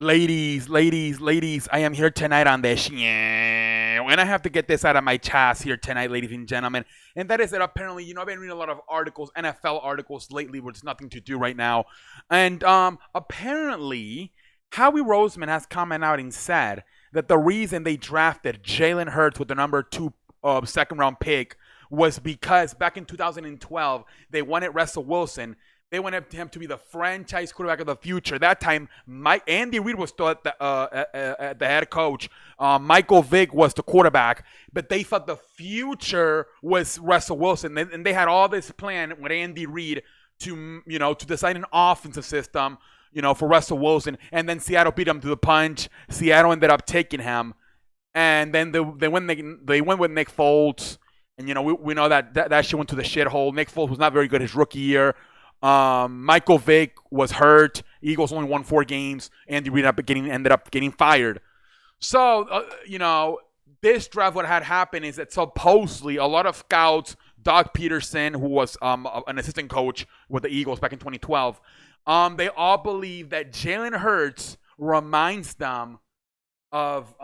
Ladies, I am here tonight on this. And I have to get this out of my chest here tonight, ladies and gentlemen. And that is that apparently, I've been reading a lot of articles, NFL articles lately, where there's nothing to do right now. And apparently, Howie Roseman has come out and said that the reason they drafted Jalen Hurts with the number 2 second round pick was because back in 2012, they wanted Russell Wilson. They wanted him to be the franchise quarterback of the future. That time, Andy Reid was still at the head coach. Michael Vick was the quarterback. But they thought the future was Russell Wilson. And they had all this plan with Andy Reid to design an offensive system, for Russell Wilson. And then Seattle beat him to the punch. Seattle ended up taking him. And then they went with Nick Foles. And, we know that shit went to the shithole. Nick Foles was not very good his rookie year. Michael Vick was hurt. Eagles only won 4 games. Andy Reid ended up getting fired. So, this draft, what had happened is that supposedly a lot of scouts, Doug Peterson, who was an assistant coach with the Eagles back in 2012, they all believe that Jalen Hurts reminds them of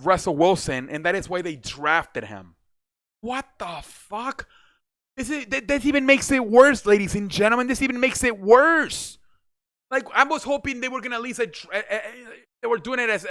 Russell Wilson, and that is why they drafted him. What the fuck? This even makes it worse, ladies and gentlemen. This even makes it worse. Like, I was hoping they were gonna at least they were doing it as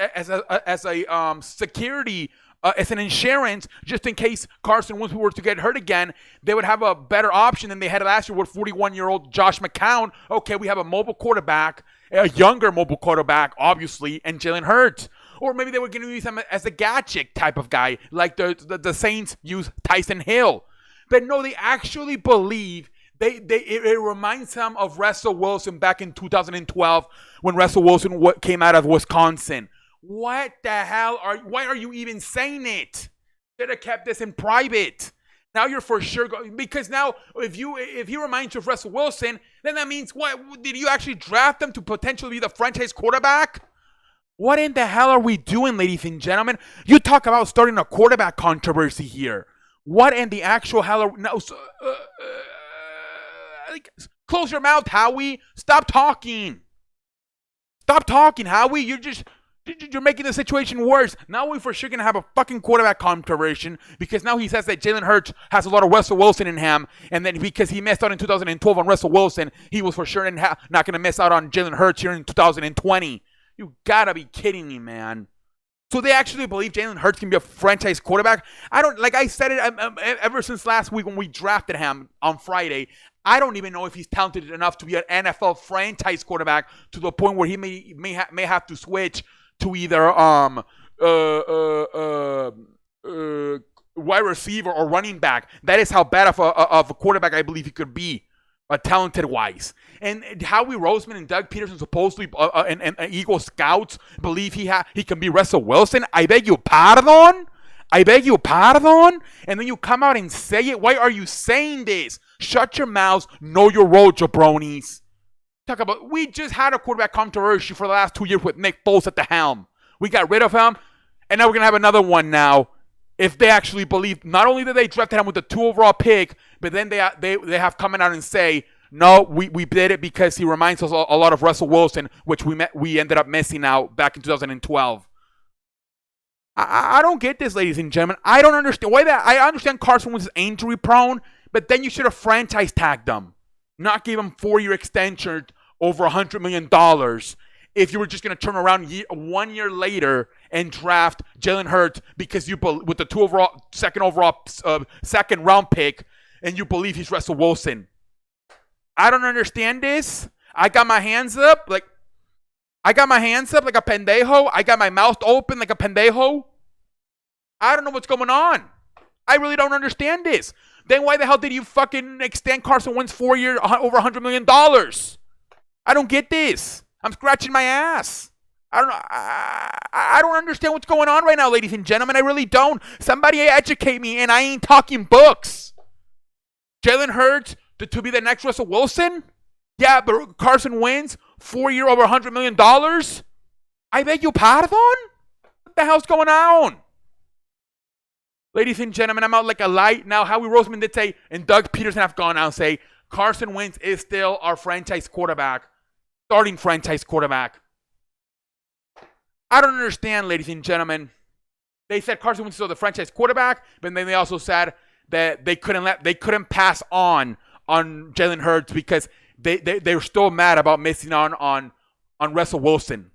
a security, as an insurance, just in case Carson Wentz were to get hurt again. They would have a better option than they had last year with 41-year-old Josh McCown. Okay, we have a mobile quarterback, a younger mobile quarterback, obviously, and Jalen Hurts. Or maybe they were going to use him as a gadget type of guy, like the Saints use Tyson Hill. But no, they actually believe it reminds them of Russell Wilson back in 2012 when Russell Wilson came out of Wisconsin. What the hell why are you even saying it? Should have kept this in private. Now you're for sure because now if he reminds you of Russell Wilson, then that means what? Did you actually draft him to potentially be the franchise quarterback? What in the hell are we doing, ladies and gentlemen? You talk about starting a quarterback controversy here. What in the actual hell are... No, close your mouth, Howie. Stop talking. Stop talking, Howie. You're making the situation worse. Now we're for sure going to have a fucking quarterback controversy because now he says that Jalen Hurts has a lot of Russell Wilson in him. And then because he missed out in 2012 on Russell Wilson, he was for sure not going to miss out on Jalen Hurts here in 2020. You gotta be kidding me, man. So they actually believe Jalen Hurts can be a franchise quarterback? I said it ever since last week when we drafted him on Friday. I don't even know if he's talented enough to be an NFL franchise quarterback to the point where he may have to switch to either wide receiver or running back. That is how bad of a quarterback I believe he could be. Talented wise. And Howie Roseman and Doug Peterson supposedly and Eagle scouts believe he can be Russell Wilson. I beg you pardon? And then you come out and say it? Why are you saying this? Shut your mouths. Know your role, jabronis. We just had a quarterback controversy for the last 2 years with Nick Foles at the helm. We got rid of him, and now we're going to have another one now. If they actually believe, not only that they drafted him with the 2 overall pick, but then they have coming out and say, no, we did it because he reminds us a lot of Russell Wilson, which we ended up missing out back in 2012. I don't get this, ladies and gentlemen. I don't understand why that. I understand Carson was injury prone, but then you should have franchise tagged him, not give him 4-year extension over $100 million. If you were just going to turn around 1 year later and draft Jalen Hurts because with the second round pick, and you believe he's Russell Wilson. I don't understand this. I got my hands up like a pendejo. I got my mouth open like a pendejo. I don't know what's going on. I really don't understand this. Then why the hell did you fucking extend Carson Wentz 4 years over $100 million? I don't get this. I'm scratching my ass. I don't know. I don't understand what's going on right now, ladies and gentlemen. I really don't. Somebody educate me, and I ain't talking books. Jalen Hurts to be the next Russell Wilson? Yeah, but Carson Wentz, 4 year over $100 million? I beg your pardon? What the hell's going on? Ladies and gentlemen, I'm out like a light. Now, Howie Roseman did say, and Doug Peterson have gone out and say, Carson Wentz is still our franchise quarterback. starting franchise quarterback. I don't understand, ladies and gentlemen. They said Carson Wentz is the franchise quarterback, but then they also said that they couldn't pass on Jalen Hurts because they were still mad about missing on Russell Wilson.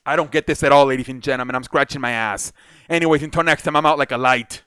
I don't get this at all, ladies and gentlemen. I'm scratching my ass. Anyways, until next time, I'm out like a light.